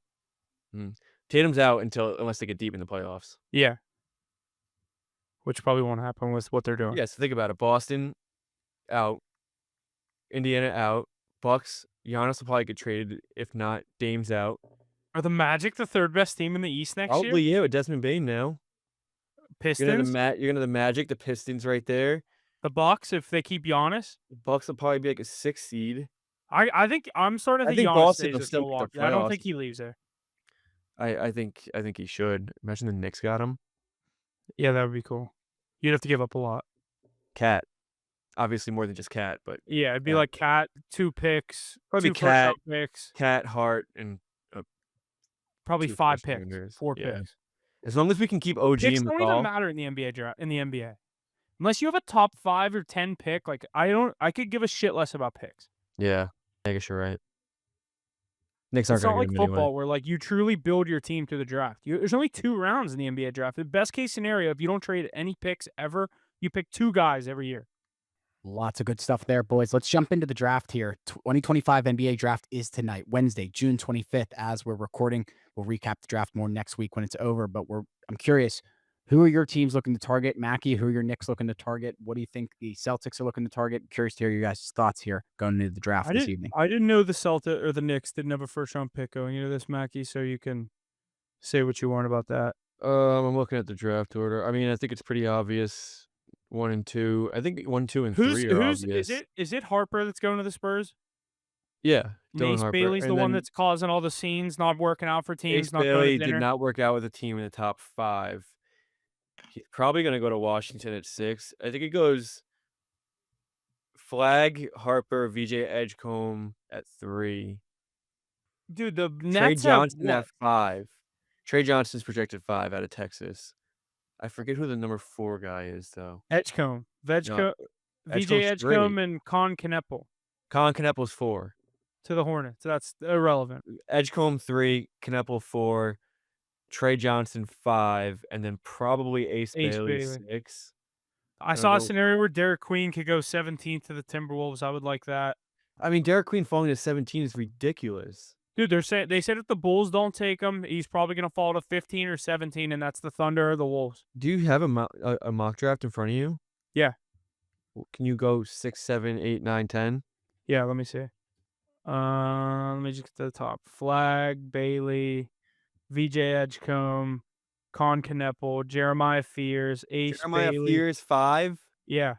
Tatum's out unless they get deep in the playoffs. Yeah. Which probably won't happen with what they're doing. Yeah, so think about it. Boston out. Indiana out. Bucks. Giannis will probably get traded. If not, Dame's out. Are the Magic the 3rd best team in the East next year? Probably, yeah, with Desmond Bane now. Pistons? You're gonna have the Magic, the Pistons right there. The Bucks, if they keep Giannis? The Bucks will probably be like a 6th seed. I think I'm starting to I think think Giannis Boston stays will with still make the Milwaukee. I don't playoffs. think he leaves there. I think he should. Imagine the Knicks got him. Yeah, that would be cool. You'd have to give up a lot. Cat. Obviously more than just Cat, but Yeah, it'd be Yeah. like Cat, 2 picks, Probably 2 Cat. first-round picks, Cat, Hart, and probably 2 5 first picks, rounders. 4 Yeah. picks. As long as we can keep OG Picks and don't even McCall. matter in the NBA draft. In the NBA, unless you have a top 5 or 10 pick, like I could give a shit less about picks. Yeah, I guess you're right. Knicks aren't It's not gonna like get him football anyway. where like you truly build your team to the draft. There's only 2 rounds in the NBA draft. The best case scenario, if you don't trade any picks ever, you pick 2 guys every year. Lots of good stuff there, boys. Let's jump into the draft here. 2025 NBA draft is tonight, Wednesday, June 25th. As we're recording, we'll recap the draft more next week when it's over. But I'm curious, who are your teams looking to target? Mackie, who are your Knicks looking to target? What do you think the Celtics are looking to target? Curious to hear your guys' thoughts here going into the draft this evening. I didn't know the Celtics or the Knicks didn't have a first-round pick going into this, Mackie. So you can say what you want about that. I'm looking at the draft order. I mean, I think it's pretty obvious. 1 and 2. I think 1, 2, and 3 are obvious. Is it Harper that's going to the Spurs? Yeah, Dylan Mace Harper. Bailey's the And one then that's causing all the scenes, not working out for teams, Ace not going Bailey to dinner. did not work out with a team in the top 5. He's probably going to go to Washington at 6. I think it goes Flag, Harper, VJ Edgecombe at 3. Dude, the Trey Nets Johnson have at 5. Trey Johnson's projected 5 out of Texas. I forget who the number 4 guy is, though. Edgecombe, VJ Edgecombe's Edgecombe, 3. and Con Kneppel. Colin Kneppel's 4. to the Hornets. That's irrelevant. Edgecombe 3, Kneppel 4, Trey Johnson 5, and then probably Ace Ace Bailey Bailey. 6. I don't saw a know. scenario where Derek Queen could go 17th to the Timberwolves. I would like that. I mean, Derek Queen falling to 17 is ridiculous. Dude, they said if the Bulls don't take him, he's probably gonna fall to 15 or 17, and that's the Thunder or the Wolves. Do you have a mock draft in front of you? Yeah. Can you go 6, 7, 8, 9, 10? Yeah, let me see. Let me just get to the top. Flag, Bailey, VJ Edgecombe, Con Kneppel, Jeremiah Fears, Ace Jeremiah Bailey. Fears 5. Yeah.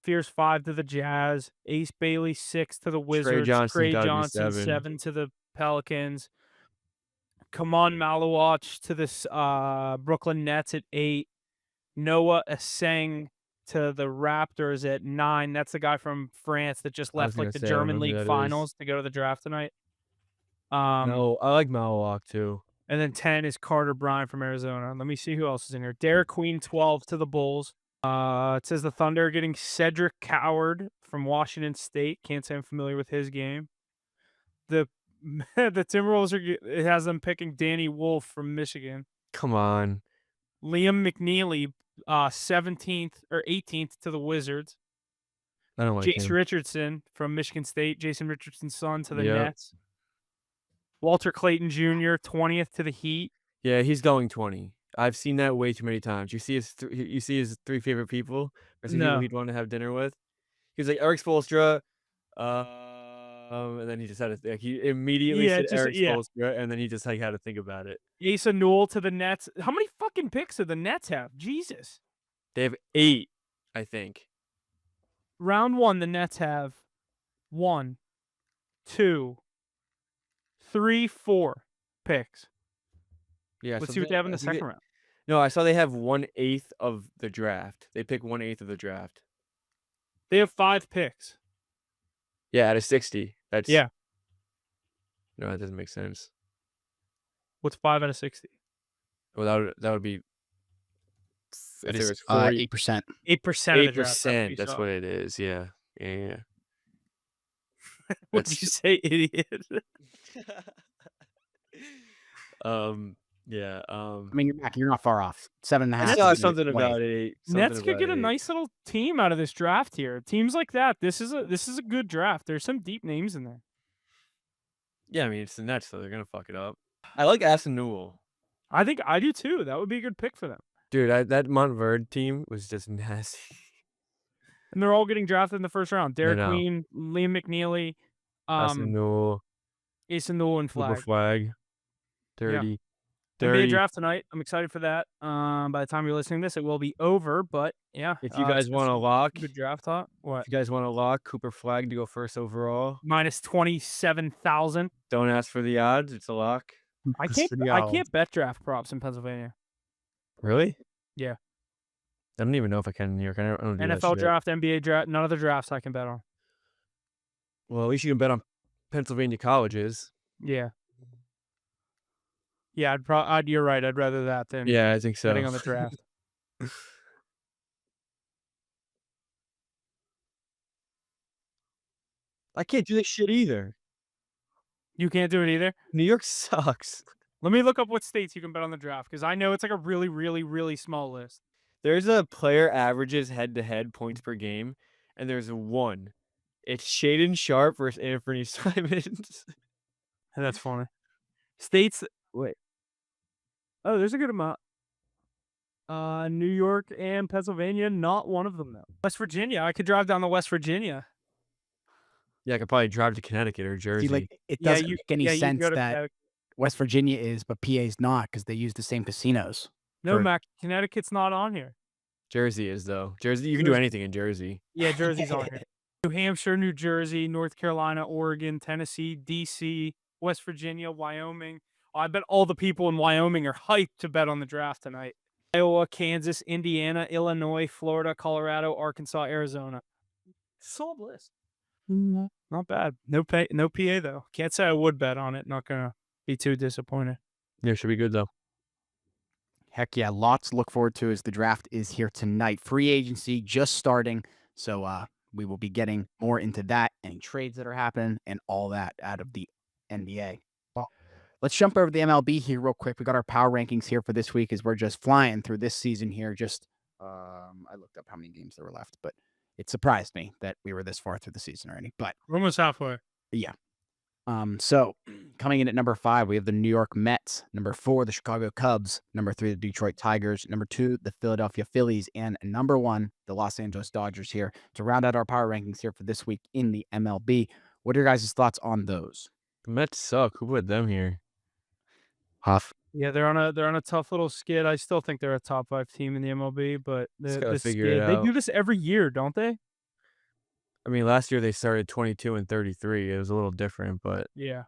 Fears 5 to the Jazz, Ace Bailey 6 to the Wizards, Johnson Trey gotta be Johnson 7. 7 to the Pelicans, Kaman Malawach to the Brooklyn Nets at 8, Noah Aseng to the Raptors at 9. That's the guy from France that just I was left like gonna the say, I don't German know who League that is. finals to go to the draft tonight. No, I like Malawach too. And then 10 is Carter Bryant from Arizona. Let me see who else is in here. Derek Queen 12 to the Bulls. It says the Thunder are getting Cedric Coward from Washington State. Can't say I'm familiar with his game. The Timberwolves it has them picking Danny Wolf from Michigan. Come on. Liam McNeely, 17th or 18th to the Wizards. I don't like Jace him. Richardson from Michigan State. Jason Richardson's son to the Yep. Nets. Walter Clayton Jr., 20th to the Heat. Yeah, he's going 20. I've seen that way too many times. You see his 3 favorite people or some people No. he'd want to have dinner with. He was like Eric Spoelstra, and then he just had to he immediately said Eric Spoelstra, and then he just like had to think about it. Asa Newell to the Nets. How many fucking picks do the Nets have? Jesus. They have 8, I think. Round 1, the Nets have 1, 2, 3, 4 picks. Yeah, Let's see what they have in the second round. No, I saw they have 1/8 of the draft. They pick 1/8 of the draft. They have 5 picks. Yeah, out of 60. That's Yeah. No, that doesn't make sense. What's 5 out of 60? Well, that would be. It If there is was 40 8% 8%. of the draft. 8%. That's what it is. Yeah. What did you say, idiot? Yeah. I mean, you're not far off. 7.5. I saw something about 8. Nets could get a nice little team out of this draft here. Teams like that. This is a good draft. There's some deep names in there. Yeah, I mean it's the Nets, so they're gonna fuck it up. I like Aston Newell. I think I do too. That would be a good pick for them. Dude, that Montverde team was just nasty. And they're all getting drafted in the first round. Derek know. Queen, Liam McNeely, Aston Newell, Asa Newell, and Cooper Flag. Flag, 30. NBA draft tonight. I'm excited for that. By the time you're listening to this, it will be over. But yeah, If you guys want to lock, good draft talk. What? if you guys want to lock Cooper Flag to go first overall, Minus 27,000. don't ask for the odds. It's a lock. I can't bet draft props in Pennsylvania. Really? Yeah. I don't even know if I can in New York. I don't do that NFL shit. draft, NBA draft, none of the drafts I can bet on. Well, at least you can bet on Pennsylvania colleges. Yeah. Yeah, you're right. I'd rather that than Yeah, I think so. betting on the draft. I can't do this shit either. You can't do it either? New York sucks. Let me look up what states you can bet on the draft because I know it's like a really, really, really small list. There's a player averages head-to-head points per game, and there's one. It's Shaden Sharp versus Anthony Simons. That's funny. States. Wait. Oh, there's a good amount. New York and Pennsylvania, not one of them though. West Virginia, I could drive down to West Virginia. Yeah, I could probably drive to Connecticut or Jersey. See, like, it Yeah, doesn't you- make any yeah, you sense go to that Connecticut. West Virginia is, but PA's not because they use the same casinos. No, for- Mac, Connecticut's not on here. Jersey is though. Jersey, you can do anything in Jersey. Yeah, Jersey's on here. New Hampshire, New Jersey, North Carolina, Oregon, Tennessee, DC, West Virginia, Wyoming. I bet all the people in Wyoming are hyped to bet on the draft tonight. Iowa, Kansas, Indiana, Illinois, Florida, Colorado, Arkansas, Arizona. Solid list. Not bad. No PA though. Can't say I would bet on it. Not gonna be too disappointed. Yeah, should be good though. Heck yeah, lots to look forward to as the draft is here tonight. Free agency just starting, so We will be getting more into that, any trades that are happening, and all that out of the NBA. Well, let's jump over to the MLB here real quick. We got our power rankings here for this week as we're just flying through this season here. I looked up how many games there were left, but it surprised me that we were this far through the season already. But We're almost halfway. yeah. So coming in at number 5, we have the New York Mets. Number 4, the Chicago Cubs. Number 3, the Detroit Tigers. Number 2, the Philadelphia Phillies. And number 1, the Los Angeles Dodgers here to round out our power rankings here for this week in the MLB. What are your guys' thoughts on those? The Mets suck. Who put them here? Huff. Yeah, they're on a tough little skid. I still think they're a top 5 team in the MLB, but Just the gotta the figure it skid, they out. do this every year, don't they? I mean, last year they started 22 and 33. It was a little different, but Yeah.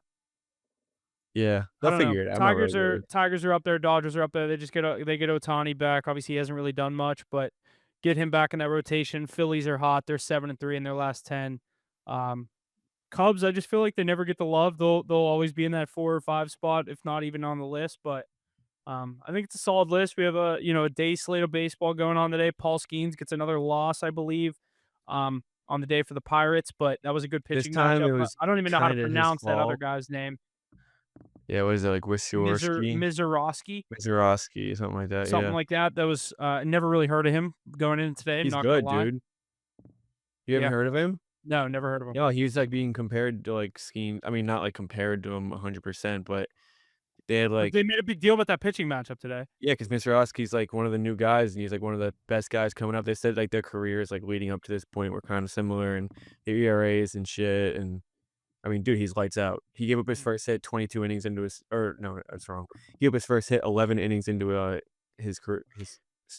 yeah, I they'll don't know. figure it out. I'm not really worried. Tigers are up there, Dodgers are up there. They get Otani back. Obviously, he hasn't really done much, but get him back in that rotation. Phillies are hot. They're 7-3 in their last 10. Um, Cubs, I just feel like they never get the love. They'll always be in that 4 or 5 spot, if not even on the list. But I think it's a solid list. We have a day slate of baseball going on today. Paul Skeens gets another loss, I believe, on the day for the Pirates, but that was a good This pitching time matchup. it was I don't even know how to kinda his pronounce that other fault. guy's name. Yeah, what is it, like Wisniewski? Mizorowski, Wizarowski, something like that, something yeah. like that. That was never really heard of him going in today. I'm He's not gonna good, lie. dude. You haven't Yeah, heard of him? no, never heard of him. Yeah, he was, like, being compared to, like, Skeen I mean, not, like, compared to him 100%, but they had, But like they made a big deal about that pitching matchup today. yeah, because Wizarowski's, like, one of the new guys, and he's, like, one of the best guys coming up. They said, like, their careers, like, leading up to this point were kinda similar, and their ERAs and shit, and I mean, dude, he's lights out. He gave up his first hit 22 innings into his or no, that's wrong. He gave up his first hit 11 innings into, his start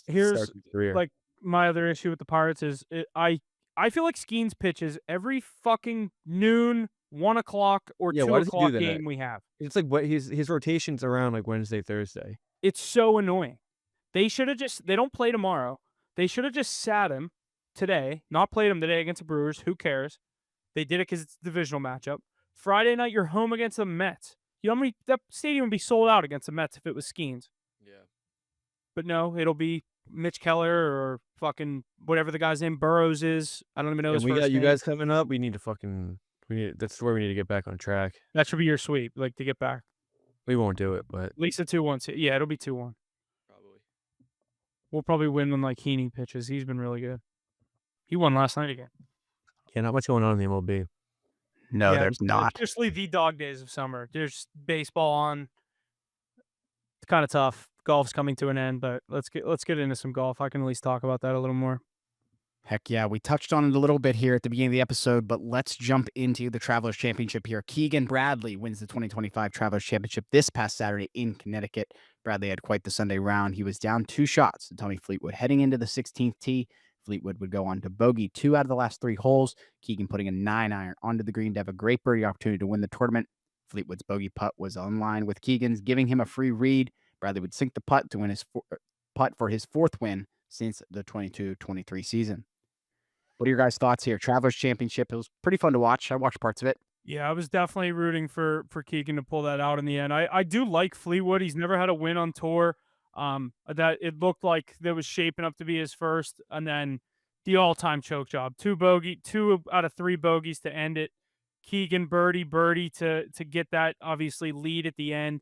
Here's of his career. like my other issue with the Pirates is I feel like Skeens pitches every fucking noon, 1 o'clock, or Yeah, two why does he do o'clock that? game we have. It's like what his rotation's around, like, Wednesday, Thursday. It's so annoying. They don't play tomorrow. They should have just sat him today, not played him today against the Brewers. Who cares? They did it because it's a divisional matchup. Friday night, you're home against the Mets. You know how many that stadium would be sold out against the Mets if it was Skeens. Yeah. But no, it'll be Mitch Keller or fucking whatever the guy's name Burrows is. I don't even know And his we got first you name. guys coming up. We need to fucking that's where we need to get back on track. That should be your sweep, like to get back. We won't do it, but At least a 2-1. Yeah, it'll be 2-1. probably. We'll probably win when like Heaney pitches. He's been really good. He won last night again. Yeah, not much going on in the MLB. No, Yeah, there's not. just leave the dog days of summer. There's baseball on. It's kind of tough. Golf's coming to an end, but let's get into some golf. I can at least talk about that a little more. Heck yeah, we touched on it a little bit here at the beginning of the episode, but let's jump into the Travelers Championship here. Keegan Bradley wins the 2025 Travelers Championship this past Saturday in Connecticut. Bradley had quite the Sunday round. He was down 2 shots to Tommy Fleetwood. Heading into the 16th tee, Fleetwood would go on to bogey 2 out of the last 3 holes. Keegan putting a 9-iron onto the green to have a great birdie opportunity to win the tournament. Fleetwood's bogey putt was on line with Keegan's, giving him a free read. Bradley would sink the putt to win his putt for his 4th win since the 22-23 season. What are your guys' thoughts here? Travelers Championship. It was pretty fun to watch. I watched parts of it. Yeah, I was definitely rooting for Keegan to pull that out in the end. I do like Fleetwood. He's never had a win on tour. That it looked like that was shaping up to be his first, and then the all-time choke job. 2 out of 3 bogeys to end it. Keegan birdie to get that obviously lead at the end.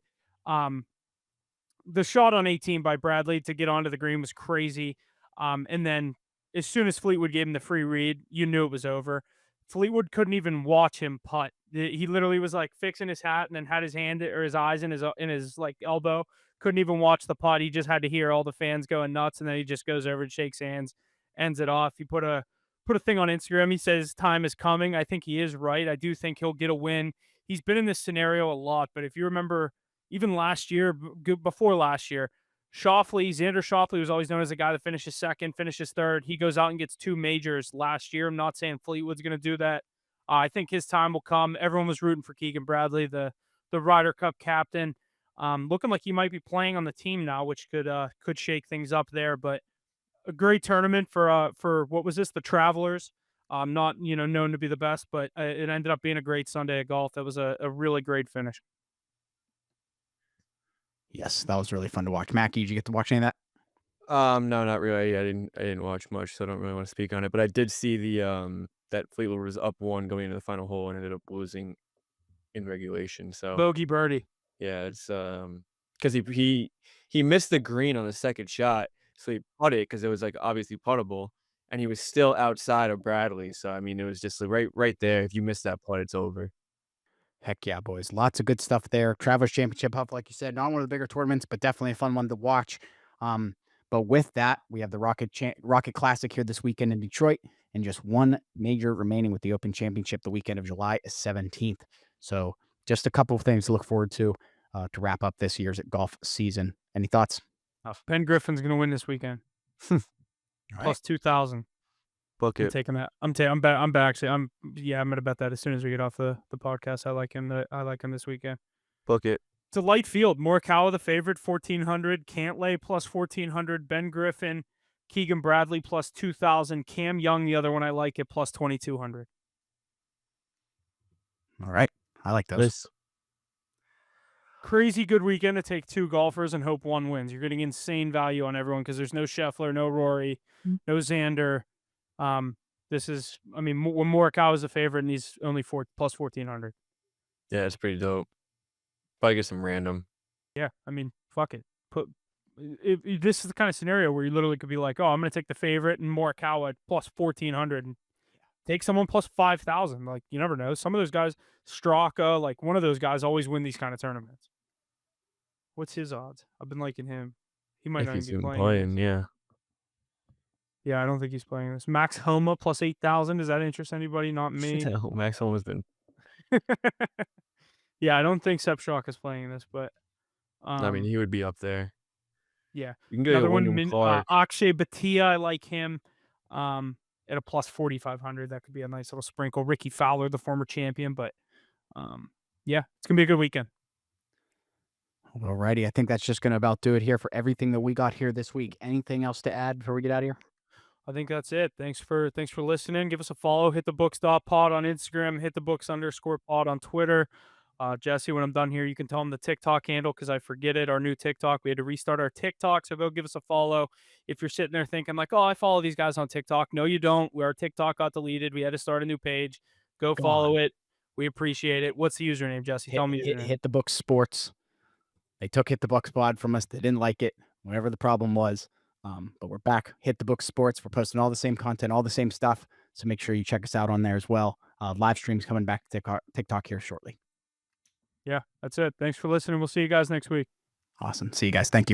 The shot on 18 by Bradley to get onto the green was crazy. And then as soon as Fleetwood gave him the free read, you knew it was over. Fleetwood couldn't even watch him putt. He literally was like fixing his hat and then had his hand or his eyes in his like elbow. Couldn't even watch the putt. He just had to hear all the fans going nuts, and then he just goes over and shakes hands, ends it off. He put a thing on Instagram. He says time is coming. I think he is right. I do think he'll get a win. He's been in this scenario a lot, but if you remember, even last year, before last year, Xander Schauffele was always known as a guy that finishes second, finishes third. He goes out and gets 2 majors last year. I'm not saying Fleetwood's going to do that. I think his time will come. Everyone was rooting for Keegan Bradley, the Ryder Cup captain. Looking like he might be playing on the team now, which could shake things up there. But a great tournament for what was this? The Travelers. Not known to be the best, but it ended up being a great Sunday of golf. That was a really great finish. Yes, that was really fun to watch. Mackie, did you get to watch any of that? No, not really. I didn't watch much, so I don't really want to speak on it. But I did see that Fleetwood was up one going into the final hole and ended up losing in regulation. So Bogey birdie. yeah, it's because he missed the green on the second shot, so he putted because it was like obviously puttable, and he was still outside of Bradley. So I mean, it was just like, right there. If you miss that putt, it's over. Heck yeah, boys. Lots of good stuff there. Travelers Championship Huff, like you said, not one of the bigger tournaments, but definitely a fun one to watch. But with that, we have the Rocket Classic here this weekend in Detroit, and just one major remaining with the Open Championship the weekend of July 17th. So just a couple of things to look forward to wrap up this year's golf season. Any thoughts? Ben Griffin's going to win this weekend. All right. Plus 2,000. Book I'm it. taking that. I'm gonna bet that as soon as we get off the podcast. I like him. I like him this weekend. Book it. It's a light field. Morikawa the favorite, 1,400. Cantlay plus 1,400. Ben Griffin, Keegan Bradley plus 2,000. Cam Young, the other one I like it, plus 2,200. All right. I like those. Nice. Crazy good weekend to take two golfers and hope one wins. You're getting insane value on everyone because there's no Scheffler, no Rory, no Xander. This is, I mean, when Morikawa is a favorite and he's only plus 1,400. Yeah, it's pretty dope. Probably get some random. Yeah, I mean, fuck it. This is the kind of scenario where you literally could be like, oh, I'm going to take the favorite and Morikawa at plus 1,400 and take someone plus 5,000. Like, you never know. Some of those guys, Straka, like one of those guys always win these kind of tournaments. What's his odds? I've been liking him. He might If not he's even be even playing. playing, yeah. Yeah, I don't think he's playing this. Max Homa plus 8,000. Does that interest anybody? Not me. Max Homa's been. Yeah, I don't think Sepp Straka's playing this, but I mean, he would be up there. yeah. You can get Another a one, Wyndham Clark. Akshay Bhatia, I like him. At a plus 4,500, that could be a nice little sprinkle. Ricky Fowler, the former champion, but yeah, it's gonna be a good weekend. Alrighty, I think that's just going to about do it here for everything that we got here this week. Anything else to add before we get out of here? I think that's it. Thanks for listening. Give us a follow. HitTheBooks.pod on Instagram. HitTheBooks_pod on Twitter. Jesse, when I'm done here, you can tell them the TikTok handle because I forget it. Our new TikTok. We had to restart our TikTok, so go give us a follow. If you're sitting there thinking like, oh, I follow these guys on TikTok. No, you don't. Our TikTok got deleted. We had to start a new page. Go follow it. We appreciate it. What's the username, Jesse? Tell me. Hit the Book Sports. They took Hit the Book Pod from us. They didn't like it, whatever the problem was. But we're back. Hit the Book Sports. We're posting all the same content, all the same stuff. So make sure you check us out on there as well. Live streams coming back to TikTok here shortly. Yeah, that's it. Thanks for listening. We'll see you guys next week. Awesome. See you guys. Thank you.